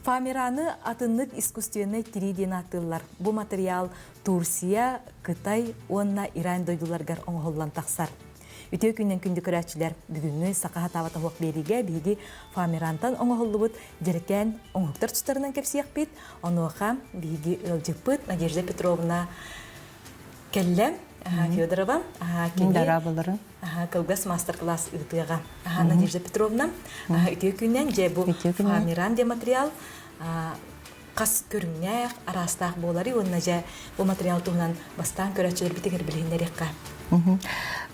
Фамираны атыннык искусственный тириден атылар. Бу материал Турция, Кытай, онна Иран дойдуларгар оңғоллан тақсар. Үтө күннен күнді көрәтшілер бүгінгі сақаға тавата хоқ беріге бігі фамирантан оңғолы бұд деркен оңғықтар тұстарынан кепсияқ бет. Онуға бігі өлжік бұд Надежда Петровна келлем. Федорова, кылгас мастер-класс ытыга. Надежда Петровна, үтө күннен же бу фамиран де материал қас көрүннәк арастақ болары, онна же бу материал туғынан бастан көрәтшілер бітігер білгендер еққа.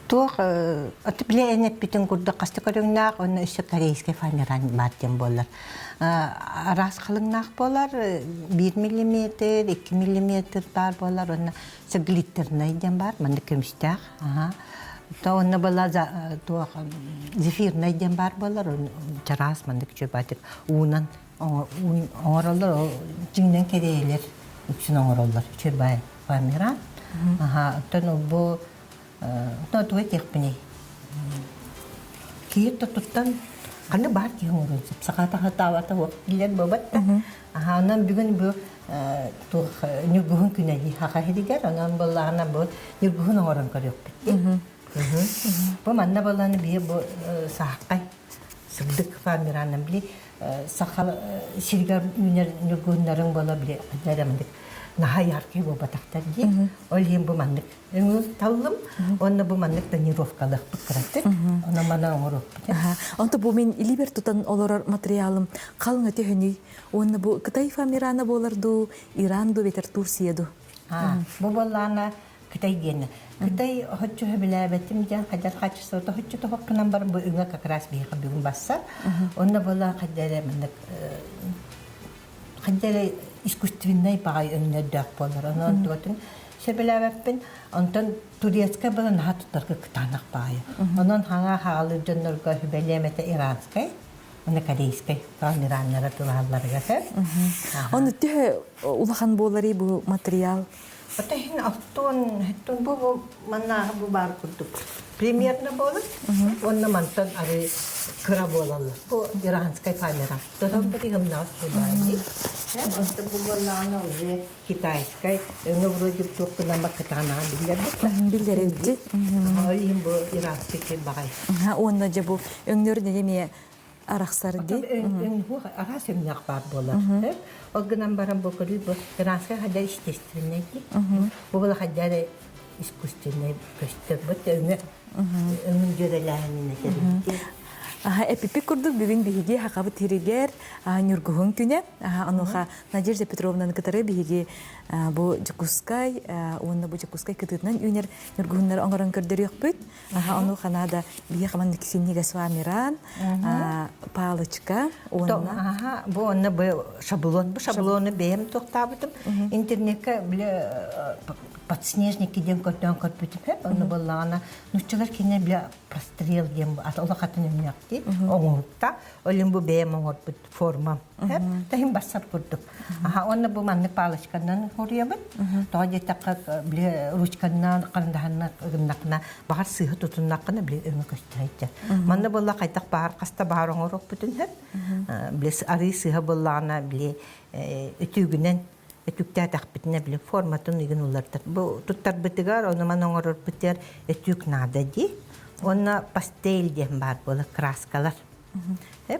Туох аты билээнэт битэн гурда касты көрүңнаак онна үсө корейский фамиран бартен болар. Арас калыңнаак болар 1 мм, 2 мм бар болар, онна глиттерный ден бар, манды көмүстаак. То онна бала туох зефирный ден бар болар, жарас манды күчө батып уунан оңоролор, жиңнен керейлер үчүн оңоролор, чөбай фамиран. Тон бу но туй техпини. Киет туттан каны бар киң үрүнсүп саката хатавата вот билен бабат. Анан бүгүн бу тух нүгүн күнөги хака хедигер анан балларына бу нүгүн орон көрөп битти. Бу манна балланы бие бу саккай сыгдык фамиранын били сакал сиргар үнер нүгүннөрүн бала били адамдык наха яркий бу батактар ди. Олим бу маннык. Таллым, онна бу маннык тонировкалык быкыраттыр. Она мана оңоруп. Онта бу мен илибер тутан олорор материалым калың өтө хөни. Онна бу Кытай фамираны боларду, Иранду, ветер Турцияду. Бу баллана Кытай гені. Кытай хотчу билебетим жан хадар хачысы то хотчу то хоккынан бар бу үңө как раз бийга бүгүн басса. Онна бала хадары маннык хадары искусственный багай өннөддөк болар. Анан дотун себелебеппин онтон турецкая была нахаттарга кытанак багай. Анан хаңа халы жоннорго белемете иранскай, аны корейскай, фамираннары туралларга сер. Оны тө улахан болары бу материал. Атахин аттон бу манна бу бар курдук. Примерно болот. Онна мантан ари кыра болалар. Бу иранскай фамиран. Тодон бери гымнас болайы. Просто бу уже китайская, но вроде только на макатана билдерди. Им бу иранский багай. Онна же бу өңнөр деме араксар ди. Бу арасым якпар болар. Огнан барам бу көрү бу иранский хада естественный. Бу бала хада искусственный көстөк бут өңнөр. Өңнөр жөрөлөрүнө Эпипи курдук бүгүн биһиги хакабы тиригер нюргуһун күнэ ануха Надежда Петровна кытары биһиги бу жукускай онна бу жукускай кытытынан үнер нюргуһуннар оңорон көрдөрүк бүт ануха нада бие хаман кисинниге свамиран палычка онна бу онна бу шаблоны бем токтабытым интернетке биле подснежники дем көтөн көтпүтүп онна боллана нуччалар кине биле прострел дем атала хатын эмнякти оңурта олим бу бем оңорбут форма тахим басап курдук онна бу манны палычкандан хориябыт тоje такка биле ручканнан карандаханна гымнакна бар сыйы тутуннакна биле өңө көстөрөйт манна болла кайтак бар каста бар оңоруп бүтүн биле ари сыйы боллана биле өтүгүнен Этүктә тахбитне биле форматын иген улларда. Бу туттар битигар, оны маныңор битер этүк нада ди. Онна пастель дем бар бола краскалар.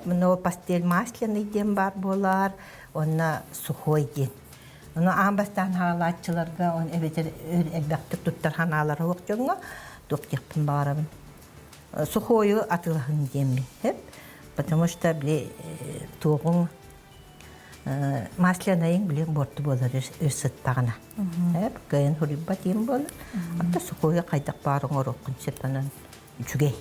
Моно пастель масляный дем бар болар, онна сухой ден. Оны амбастан халатчыларга он эбетер элбәктә туттар ханалар хокҗыңга токтыпын барабын. Сухой атылган дем. Потому что биле тугын масляный биле борту болар өсөттагына. Кайын хурибат ем болар. Ата сухой кайтак барың ороккун сепанан жүгей.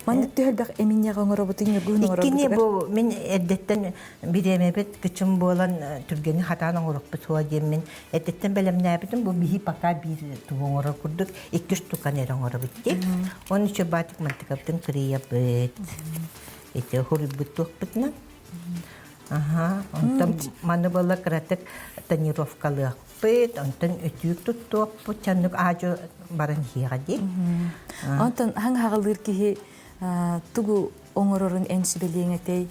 Мандык төлбәк эминнеге оңоробутун югун оңоробут. Иккине бу мен эддеттен биремебет кычым болан түргени хатаны оңороппут суа деммен эддеттен белемнәбитим бу бихи пока бир туңоро курдук 2-3 тукан ер оңоробут ди. Оны чө батык мантыктын криябыт. Эте хурибут тукпутна. Онтан маны бала кратык тонировкалык бит, онтан өтүк туттук бу чаннык ажы барын хигади. Онтан хаң хагалыр ки тугу оңорорун энси белеңетей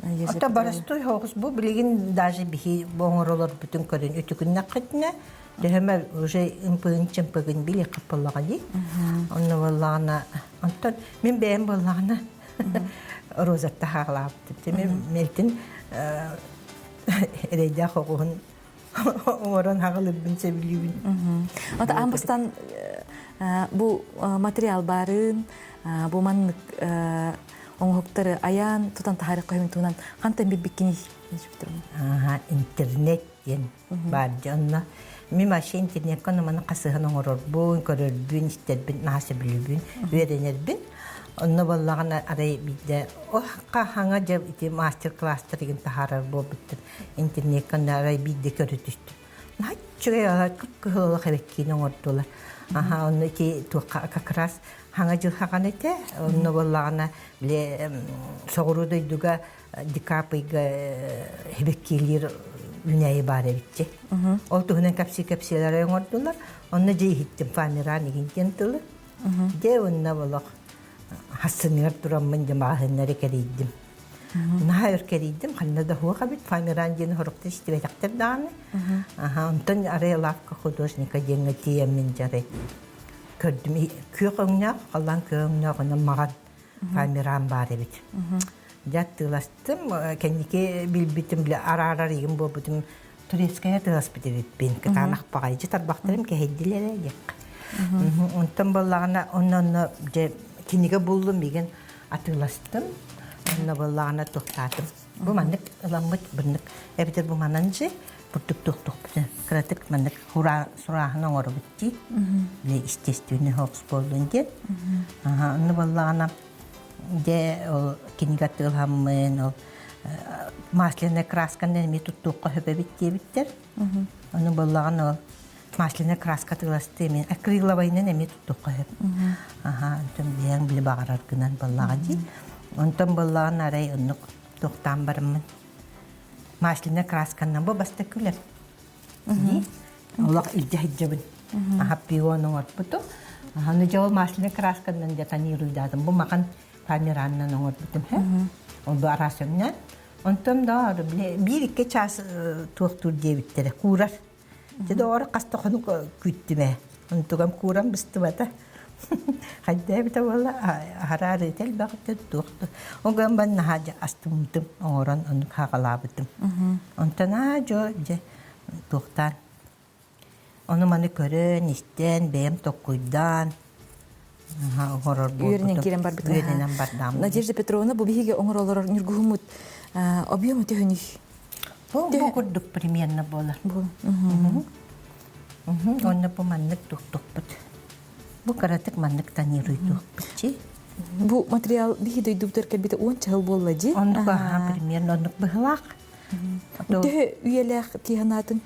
Ата барастой хоғыз бұл білеген даже бихи боңыролар бүтін көрін өтікінна қытына. Дәхемер уже ымпығын біле қапылаға дей. Оны болағына, онтан мен бәйім болағына розатта хағылапты. Мен мелтін әрейді хоғығын орын хағылыбын сөбілейбін. Онта амбастан бұл материал барын, бұл маннық оңғықтары аян, тұтан тахары қойын туынан қантан бекбеккені интернет ден бар жанна. Мен машы интернет қаны маны қасығын оңырыр бұн, көрір бүн, істер бүн, насы білі бүн, өйренер бүн. Оны болағына арай бейді, оққа хаңа жап мастер-кластыр еген тахарар бұл біттір. Интернет қаны арай бейді көрі түшті. Най, чүгей алар күхілі қабеккені оңырдылар. Оны ке туаққа как раз хаңа жыл хаған әте, оны болағына біле соғыру дойдуға декапыйға хебеккелер үнәйі бар әбітте. Ол тұғынан кәпси-кәпсилері оңырдылар. Оны жей хиттім фамиран егінтен тұлы. Де онына болақ хассынығар тұрамын жамағынлары кәрейдім. Нағайыр кәрейдім, қаннада хуаға бит фамиран жені хорықты істебетақтыр дағаны. Онтан арай лавка художника жеңі тиемін жары. Көрдім, күйік өңнақ, қалан күйік өңнақ, оны маған фамиран бар әбіт. Жаттыластым, кәнеке білбітім біле ара-арар егін бол бұдым турецкая тылас бітірет бен, кітанақ бағайжы тарбақтарым кәйділері ек. Онтан болағына, онны кенеге болдым еген атыластым, онны болағына тоқтатым. Бұл маңдық ыламыт бірнік, әбітер бұл маңанжы, бұртық тоқтық бұты, кіратық маңдық сұрағына оры бітті, біле істестуіне хоқс болдың ден. Онны болағына, де кенеге атылғамын, масляная красканы әме тұттуққа хөбе бітте біттер. Оны болағына масляная краска тыласты мен акриловайнын әме тұттуққа хөб. Онтан бейін білі бағарар күнан болаға дей. Онтан болағын арай ұнық тоқтан барымын. Масляная красканнан бұл баста күлер. Олақ үлді хиджабын. Пионың орпыту. Оны жауыл масляная красканнан жатан ируйдадым. Бұл маған фамираннан оңыр бүтім. Ол бұл арасымнан. Онтан да бір-екі час туақтур дебіттері. Курар. Жеді оры қастықыны күттіме. Онтығам курам бұсты бата. Қайда біті болы арары тәл бағытты туақты. Оған бан нағаja астымытым оңыран оны қағалабытым. Онтан жо туақтан. Оны маны көрін, істен, бәйім тоққойдан. Үйерінен керен бар біті. Үйерінен бар дамы. Надежда Петровна, бұл бігеге оңыр олар нүргіғымыт объем өте өніш? Бұл күрдік примерно болар. Оны бұл маннық тұқтық бұд. Бұл қаратық маннық танируй тұқ бұд. Бұл материал бігі дөйдіктер кәлбеті оң чағыл болы де? Онық примерно онық бұғылақ. Дөй үйеләқ тиғанатын?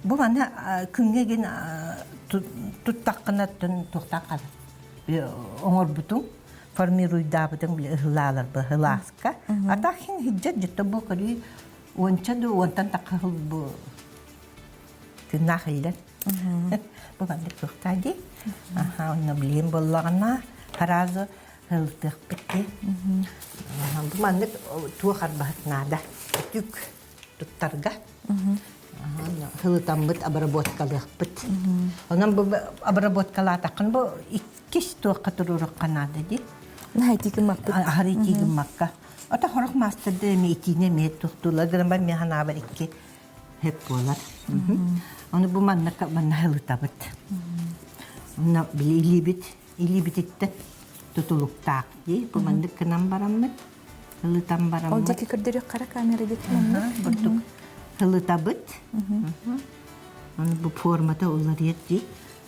Бұл ана күнгеген тұттаққынатын тұқтақ қалыр. Оңыр бұтың формируйда бұтың білі ұғылалар бұл ұғыласқа. Атақын хиджет жетті бұл көрі ончаду онтан тақығыл бұл күнақ үлдер. Бұл бәндік тұқтады. Оны білейін болағына қаразы ұғылтық бітті. Бұл бәндік туғар бағытнада түк тұттарға. Хылытан бұт обработкалық бұт. Онан бұл обработкала тақын бұл иккеш туаққа тұрурық қанады де. Нәйтігі мақпыт? Ағыр етігі маққа. Ота хорық мастырды әме етіне ме тұқтулар. Гырым бар мен хана бар икке хеп болар. Оны бұл манна хылыта бұт. Оны біле илебіт етті тұтылықтақ де. Бұл манды кынан барам бұт. Хылытан барам бұт. Ол декі күрдері қара камера декі Хылыта бұт. Оны бұл формата олар етті.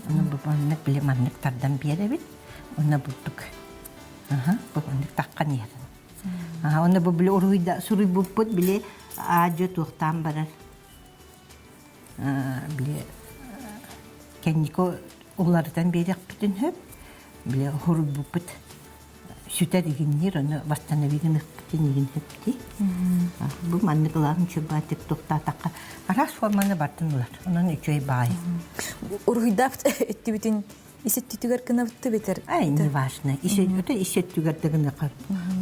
Оны бұл маннық біле маннық тардан бері біт. Оны бұлдық. Бұл маннық таққан ерін. Оны бұл біле ұруйда сұрый бұт біле ажы тұқтан барар. Біле кәнекі олардан берек бүтін хөп. Біле ұруй бұт. Süter iginler, onu bastana vigin ıkpıtın igin hepti. Bu manlıkların çöbatık toxtataqqa. Aras formanı bartın olar, onun üçöy bayi. Uruyda etti bütün Исеттитүгер кынабытты бетер. Ай, не важно. Ишет түгәрдегенә кап.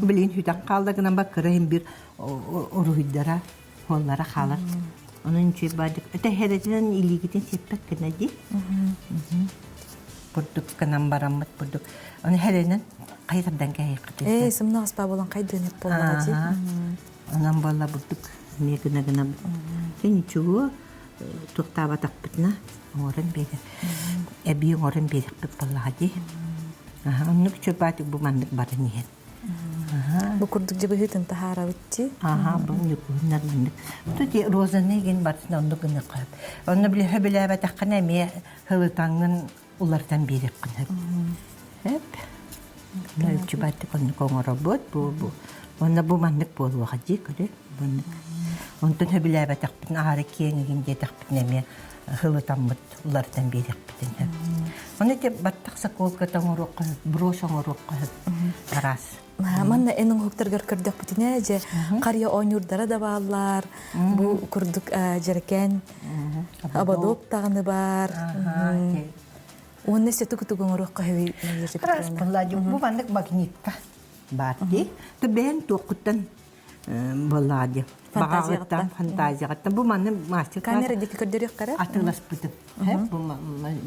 Билин хүтән калдыгынан бакырым бир оруйдара, холлара халар. Onun için badık. Öte hereden ilgiden sepet kena di. Burduk kanam baramut burduk. Onu hereden kayırdan kayık. Сымна аспа болан кайдын еп болмага ди. Ondan balla burduk. Ne gına. Sen çoğu tuhtaba takpıtna. Oran beri. Ebi oran beri pek balla di. Onu çöpatık bu mandık barın yer. Бу курдук жабы хытын тахара битти. Bu yukunlar mandık. Tuti rozanı gen barısına onu gına kayıp. Onu bile höbele batakana me hılıtangın ulardan beri kınıp. Hep. Ne çöpatık onu konu robot bu. Onda bu mandık bolu hacı kırı. Ondan höbele batakpın ağrı kiyengin yetakpın me hılıtanmıt ulardan beri kınıp. Onu te battak sakolkatan oruk kayıp, broşan oruk kayıp. Aras. Манна энің хоктаргар кырдык битине же кария ойнурдара да баалар. Бу курдук жеркен абадоп тагыны бар. Онне сету кутугон орукка хеви. Aras pallaju bu mandık magnitka. Bati. Tu ben tokutan baladı. Bağırtan, fantaziyattan. Bu mandık master class. Камера дики көрдөрүк кара. Atılas pıtıp. Bu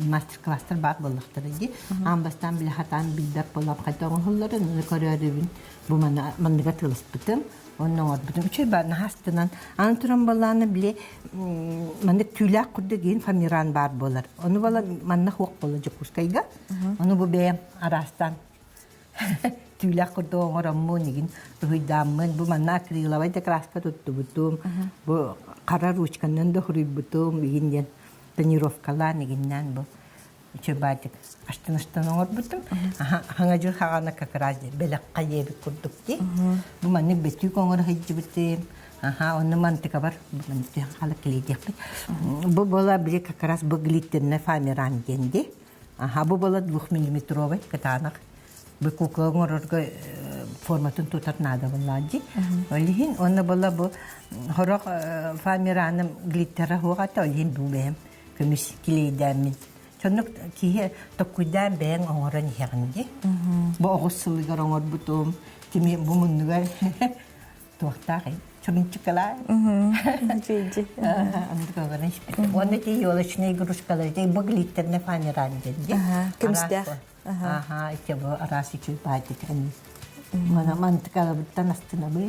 master class'tar bak balıktırıcı. Ambastan bile hatan bildir polam kaytan hulların. Koruyarıbın. Bu mandık atılas pıtım. Onun orbitim. Üçü ben hastanan. Anturan balağını bile mandık tüylak kurdu giyin famiran bar bolar. Onu bala mandık hok bolacak kuskayga. Onu bu beyim arastan. Tüylak kurdu oran mu nigin. Ruydamın. Bu mandık akrilavayda klaska tuttu butum. Bu karar uçkandan da huruyup butum. Giyin Тренировкалар негиннен бу. Чөбатик. Аштан орбутум. Хангажур хагана как раз белек кайебик курдук ди. Бу мани бетү коңор хиҗибитим. Оны мантыка бар. Бу манты хала келидек. Бу бола бир как раз бу глиттерне фамиран денди. Бу бола 2 мм катанак. Бу коңорга форматын тутар нада буллади. Олихин оны бола бу хорок фамираным глиттера хугата олихин бу бем. Kömüş kileyden. Çonuk ki tokuydan ben oran yerinde. Bu oğuzsulu garangor butum. Kimi bu mundugar. Tuhtari. Çorun çıkala. Cici. Andık oran. Onu te yola şune gruşkalar. Te bu glitterine famiran dedi. Kömüşler. İşte bu arası çöpaydı. Mana mantıkala buttan astına bu.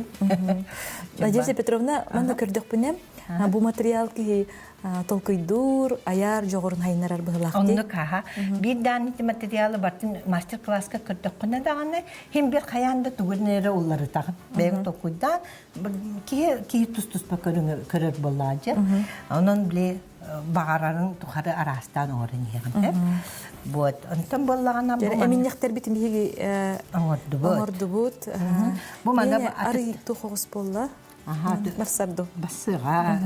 Надежда Петровна, манда көрдөх пунем. Бу материал ки толкойдур, аяр жогорун хайнарар быһылакты. Onu kaha. Bir tane materyali batın master class'a kırdık. Ne dağını hem bir kayanda tuğunları onları takıp ben tokuydan ki tuz bakırır bolacı. Onun bile bağırların tuharı arastan öğreniyor. Bu ondan bollağına bu. Eminlikler bitim higi ordu but. Bu manda arı tuğus bolla. Marsardo. Basıra.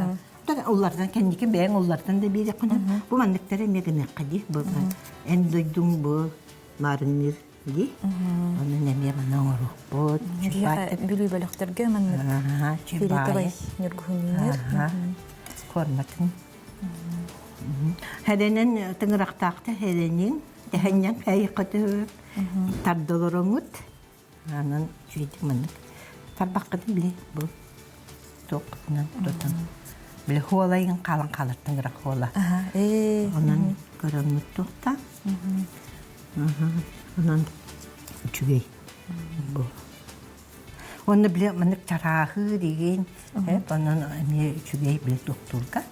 Onlardan kendiki ben onlardan da bir yakın. Bu mandıkları ne kadar kadir bu. En duydum bu marinir di. Onun ne bir bana olur bu. Bülü balıklarga mandık. Filitavay nurguhunlar. Kormatın. Hedenin tınıraktağıta hedenin dehenyen kayıkatı tardalarımut. Onun şeydi mandık. Tarbakıdı bile bu. Tokutnan tutan. Bile hualayın kalan kalıttın gırak huala. Onun karanlık tuğta. Onun çügey. Bu. Onu bile manık çarahı deyin. Hep onun çügey bile tuğturka.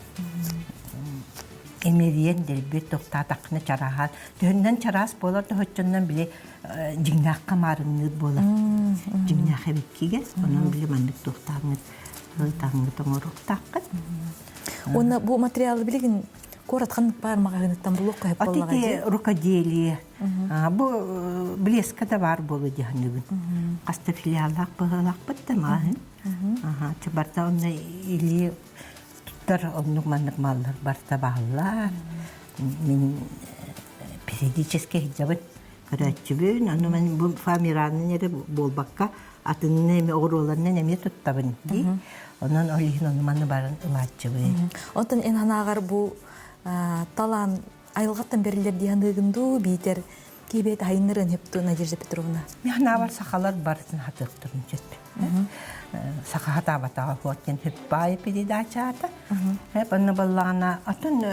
Emeriyen bir tuğta takını çarahı. Dönden çarahı bolar da hoşçundan bile cingnak kamarını bolar. Cingnak ebekkige. Onun bile manık tuğtanı. Tangırık takın. Ona bu materyali bilgin koratkanlık var mı gaynetten buluk hep bollağa diye? Ati rukadiyeli. Bu bleska da var bolu dihanıgın. Kasta filialak bağlak bitti mahın. Çabarta onu ili tutar onluk manlık mallar barta bağlar. Min периодически hicabın karatçıbın. Onu ben bu famiranın yeri bol bakka atının nemi oğrularını nemi tuttabın ki. Onun olihin onu manı barın ılatçıbın. Ondan en hanagar bu talan айылғаттан берілер дияндығынду бейтер кейбет айынырын хепту Надежда Петровна. Мехна бар сақалар барытын хатықтырын жетті. Сақаға табатаға қуаттен хеп байы передачаата. Хеп анны баллағына атын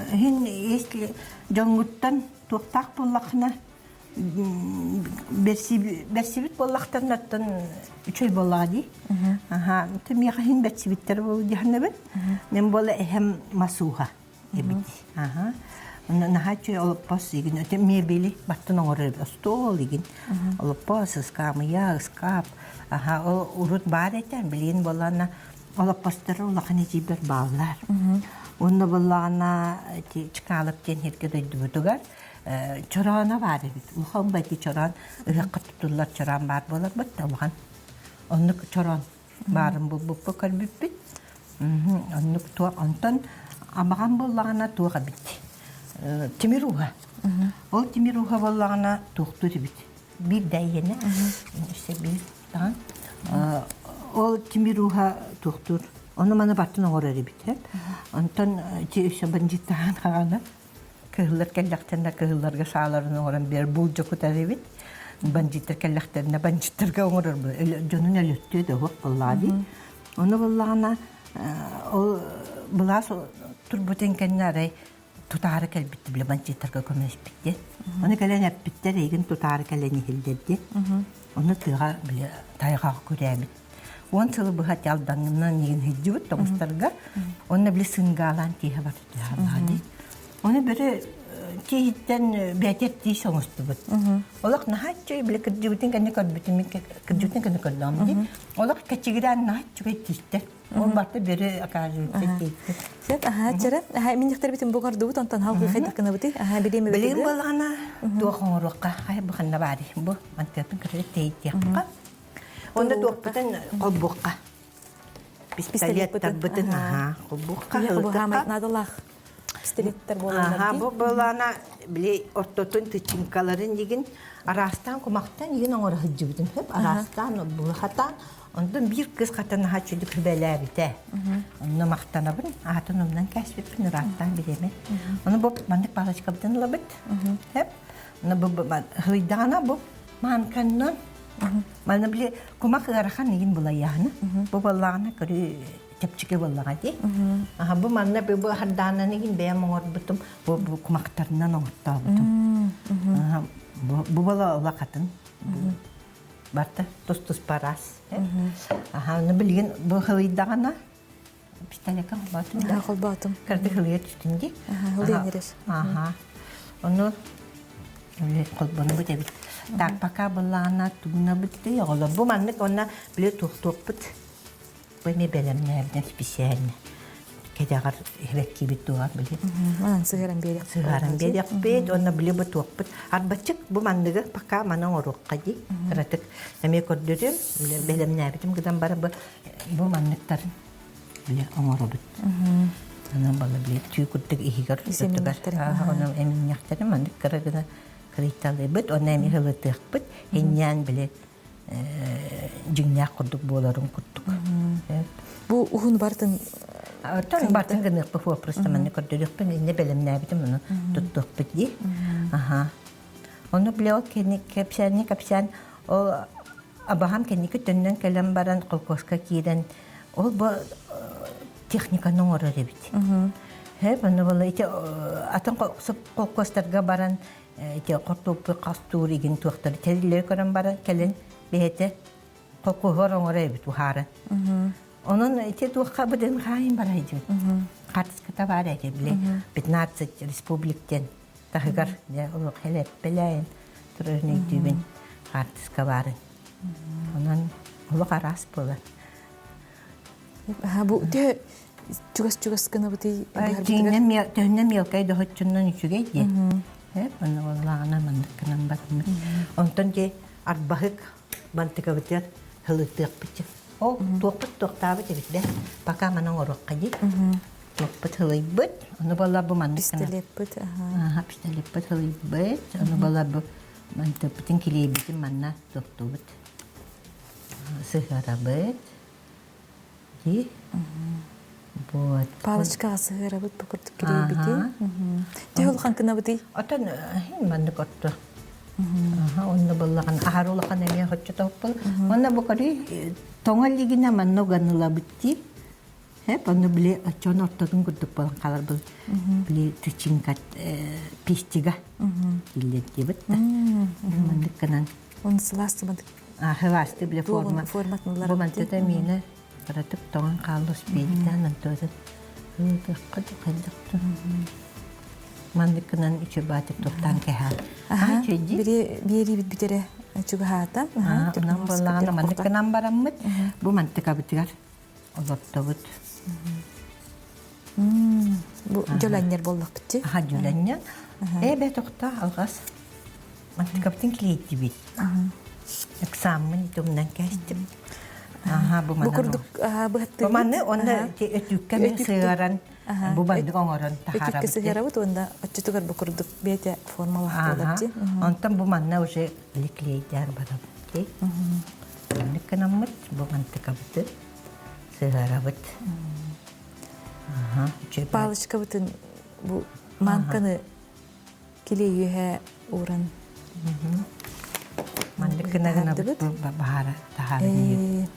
хин если жоңғыттан тоқтақ боллақына берсибит боллақтан аттан үчөй боллаға дей. Тымияға хин берсибиттер болу дейхіне бін. Мен болы эхем масуға ебіт. Нахачу олоппос игин өте мебели баттын оңоры стол игин олоппос скамыя скап ол урут бар этен билин болана олоппостор улаканы жибер баалар онда болана чыкалып тен херге дойдубутугар чорона бар бит улхан бати чорон ыракка туттулар чорон бар болар бат улхан оннук чорон барын бу көрбүппүт оннук туа онтон амаган боллагана туга бит Тимируха. Ол Тимируха боллағына тоқтыр бит. Bir дәйені. İşte bir тан. Ол Тимируха тоқтыр. Оны мана баттын оңырары бит. Онтан тиеші бандиттаған қағаны. Кығылар кәлләқтенде кығыларға шағаларын оңырын бер бұл жоқытары бит. Бандиттар кәлләқтеріне бандиттарға оңырыр бұл. Жонын әлөтті де оқ боллады. Оны боллағына ол бұлас тұрбутен кәнне арай tutары кәлбитті біле банчеттарға көмес бітті. Оны кәлен әппіттер еген tutары кәлені хілдерді. Оны тыға біле тайғаға көрәмет. Он сылы бұға тялдаңынан еген хиджі бұд тоңыстарға. Оны біле сыңғалан тейі бар тұтағалады. Оны бірі тейіттен бәтет дей соңысты бұд. Олақ нахатчы біле кірджібітін кәне көрбітін кірджібітін кәне көрдамды. Олақ кәчігірән нахатчыға тейістер. Ол барты бері ақажы өтті. Сәт, чара, мен ектер бітін бұғарды бұд, онтан халқы қайдаққына бұд, білеме бітеді? Білем болғана туақың ұрыққа, қай бұқында бары. Бұл мантептің кірі тейт яққа. Онда туақпытын қолбұққа. Пистолеттар бұтын, қолбұққа. Бұға майнадылақ пистолеттар болғандар Бұл болғана біле ортотын тычынкаларын деген арастан құмақтан еген оңыры хыджы бұтын. Арастан бұлғатан Ondan bir kız katına haçılık hübeler bite. Onu maqtanabın, atın ondan kəsbetpin, rahattan bileme. Onu bu mandık bağışkabdan labıt. Hep. Onu bu hıydana bu mankandan. Bana bile kumak ırakan egin bulayağını. Bu balağına körü tepçike balağa de. Bu manna bu haddanan egin beyam oğur butum. Bu kumaktarından oğurtta butum. Bu balağı ola katın. Barta tostos paras. Onu bilgin bu hıydağına pistoleka batım. Қол батым. Kardı hıyıya tütünde. Hılıyın ерес. Onu kolbonu bu tabi. Tak paka balağına tuğuna bitti. Bu manlık ona bile tuğ bit. Bu me belemne evden hiçbir şeyine. Kedagar hevekki bit tuğar bile. Anan sığaran berek. Sığaran berek bit. Ona bile bu tuğ bit. Arbaçık bu manlığı paka mana orukka di. Karatık. Eme kordürüm. Belemne evden gıdan bara bu manlıkların. Bile oңору бит. Анан бала бile түй күттүк ихигер. Анан эмин яктары ман карагына криталы бит, оны эми хылытык бит. Эньян биле жиңя курдук боларын куттук. Бу ухун бартын Тан бартын гынык бу просто мен көрдүк бен эне белемне бит муну туттук бит ди. Оны биле о кепсен о абахам кеники төннөн келем баран колкоска кийден ол бу техниканың орары бит. Хеп аны бала ите атын колкостарга баран ите кортопы кастур иген туактар телилер көрөн баран келен бете колкогор орары бит ухары. Onun ite tuakka buden kayın baraydı. Kartıskata var ete bile 15 respublikten tahıgar ya o helep belayn turne dibin kartıska varın. Onun o karas bolar. Ha bu de çugas kana bu de Dönnem yelkay da hoçundan içügeydi. Hep onu vallahi mandıknan bakmış. Ondan ki arbahık bantıka biter hılıtık bitir. O tuakta bit be. Paka manang orokka di. Tuakpat hılıyıbıt. Onu vallahi bu mandıknan. pistolet bit. Pistolet hılıyıbıt. Onu vallahi bu mantık bitin kileyi bitin manna tuaktu bit. Sığara bit. Di. Вот. Палочка сыгыра вот покурдук келебити. Тёлхан кына бити. Отан хин мандык отто. Онна боллаган ахарулакан эме хоччо топпул. Онна бокари тоңаллигине манно ганныла битти. Хеп онна биле очон оттодун курдук болан калар бул. Биле тичингат пистига. Иллетти бит. Мандык канан. Он сласты мандык. Хыласты биле форма. Форматнылар. Бу мантета мини баратып тоңан каллыс бейден антозы. Каддыкту. Мандыкынан ичи батып тоқтан кеха. Бери бит битере чугахата. Онан боллагана мандыкынан бараммыт. Бу мантыка битигар. Олоттобут. Бу жоланнер болдук битти. Жоланнер. Бе тоқта алгас. Мантыка битин клейти бит. Экзамен итумнан кестим. Бу курдук быхатты. Бу манны онда өтүккө сыгаран. Бу бандык оңорон тахара бит. Өтүккө сыгара бут онда очтугар бу курдук бете формалар болот. Онтан бу манна уже клейдер барабыт. Мандыканаммыт бу мантыка бит. Сыгара бит. Палочка бутын бу манканы келейүхэ уран. Мандыканагана бит бахара тахара бит.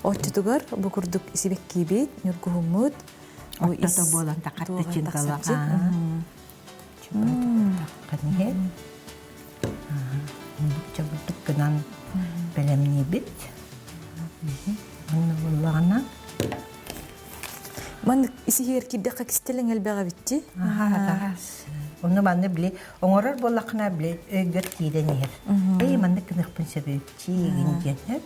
Очтугар бу курдук исибекки бит, нургухумут. Оттото болан тақатты чингалаға. Таққанығы. Чабыттық гынан бәлемне бит. Оны болағына. Ман исихер кибдаққа кистелен әлбәға битти. Оны манны біле, оңырар болақына біле өйгір кейден ер. Манны кінықпын сөбейтчі егін.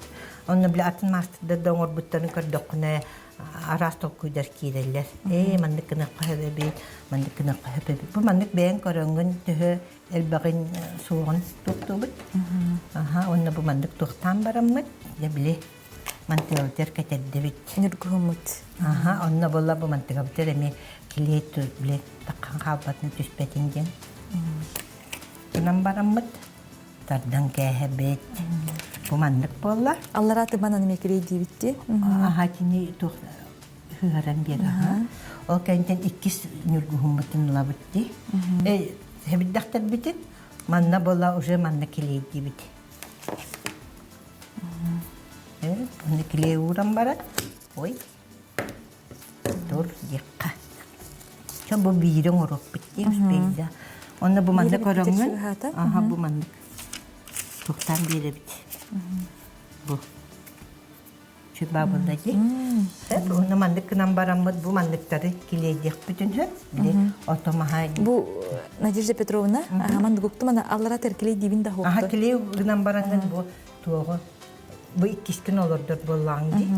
Оны біле атын мастырда доңыр бұттарын көрдіқіне арастол күйдер кейдерлер. Мандык кынақ қағыбі, мандык кынақ қағыбі. Бұл мандык бәйін көріңгін түхі әлбәғын суығын тұқты бұд. Оны бұл мандык тұқтан бараммыд. Біле, мантығылтер кәтәрді бит. Нүргүмүт. Оны бола бұл мантығылтер әме келейті біле таққан қалбатын түспәтінген. Күнан бараммыд. Тардан кәхі бет. Бұл мандык бола. Аллараты бананы мекелейді битти. Тini hüharen bir aha. O kenten ikis nürgühümütün labitti. Hebidaktar bitin. Manna bola uje manna kileydi biti. Onu kileye uğram barat. Oy. Dur yakka. Şu bu birin oruk bitti. Üspeyda. Onu bu manna korungun. Aha bu manna. Tuktan biri biti. Bu. Şu babıldaki. Onu mandıkından baramız bu mandıkları kileyecek bütün hep. Otomaha. Bu Надежда Петровна, мандыгукту мана аллара теркилей дибинде хопты. Kileyden barandan bu tuğu. Bu ikiskin olurdur bu langi.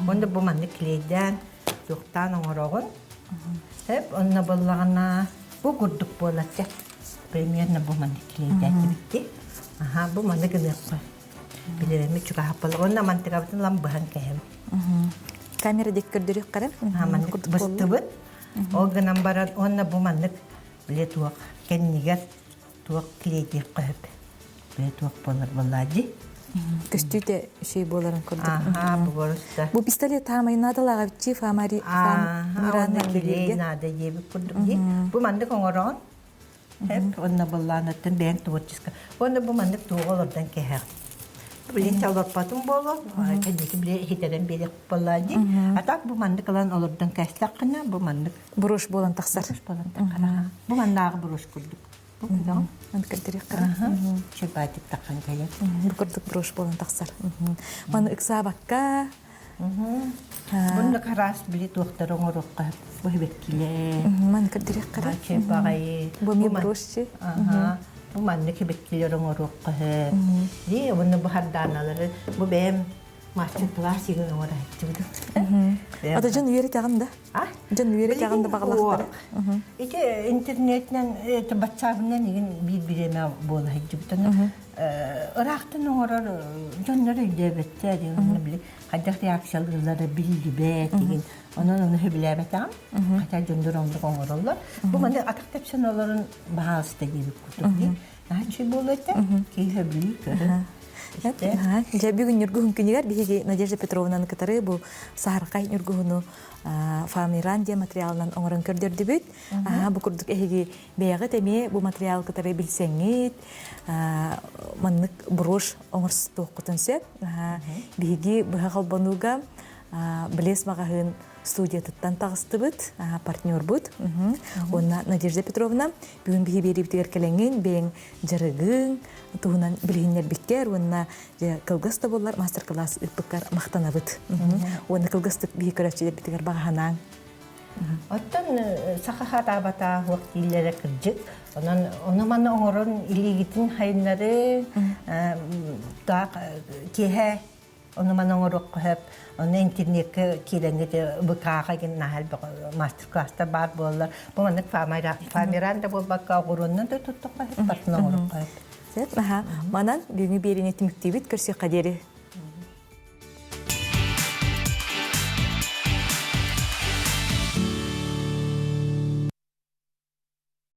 Onda bu mandık kileyden yoktan oğurağın. Hep onunla bollağına bu kurduk bolatacak. Premierine bu mandık kileyden bitti. Bu mandık ınıqı. Bilirimi çok hapalı. Onunla mantık abdın lambıhan kehim. Kamera dekkirdirek karım. Mandık bıstıbıt. O gınan baran onunla bu mandık bile tuğuk. Kendiger tuğuk kileydik köyüp. Bile tuğuk bolar bolladı. Köstüte şey boların kurduk. Bu borusta. Bu pistolet hamayı nadalağa bitçi famari. Onunla kiley nada yebi kurduk. Bu mandık oğurağın. Hep onunla bollanatın ben tuğutçıska. Onunla bu mandık tuğuk olurdan keher. Bilin çalatpatım bolu. Kendisi bile hiteden bile bolladı. Atak bu mandık alan olurdan kestakına bu mandık. Buruş bolan taksar. Buruş bolan takana. Bu mandağı buruş kurduk. Bu kadar. Mandıkırdirek karım. Şebatik takan kaya. Bu kurduk buruş bolan taksar. Manı ıksa bakka. Bunu karas bile doktorun orukka. Bu hebekkile. Mandıkırdirek karım. Şebağayı. Bu mi buruşçu. Bu mandık hebekkillerin orukka. Diye bunu bu hardanaları. Bu benim master class yığın oraya. Ata can üyeri tağında. Can üyeri tağında bağlaqtırı. İşte internetten WhatsApp'ından birbirine bola hicibten. Irak'tan orar canları ödebette diye bile. Hatta reaksiyonları bildi be diye. Onu hübile betam. Hatta canlarında konurlar. Bu mandık atak tepsin onların bahası da gibi kutu. Her şey bola ete ki hübili. Жа бүгүн нүргүн күнүгер биһиги Надежда Петровнаны кытары бу сахаркай нүргүнү Фамирандия материалынан оңорон көрдөрдүбүт. Бу курдук эһиги бэягы теме бу материал кытары билсеңит, маннык брош оңорстуоккутун сөп. Биһиги быха халбанууга билес магаһын студия тыттан тагыстыбыт, партнер бут. Онна Надежда Петровна бүгүн биһи берибитигер келеңин бең жарыгын туһунан билгиннер биткер, онна кылгыста боллар мастер-класс ыппыккар мактанабыт. Онна кылгыстык биһи көрөчүлөр битигер багаһанаң. Оттон сахахата бата вактилere кыржык. Оны мана оңорон илигитин хайнары да кеһе оны мана оңорок көп. Оны интернетке киленге быкаага ген нахал мастер-класста бар боллар. Бу мана Фамиранда болбакка огороннан да туттук көп. Батна оңорок көп. Манан бүгүн берине тимиктибит көрсө кадери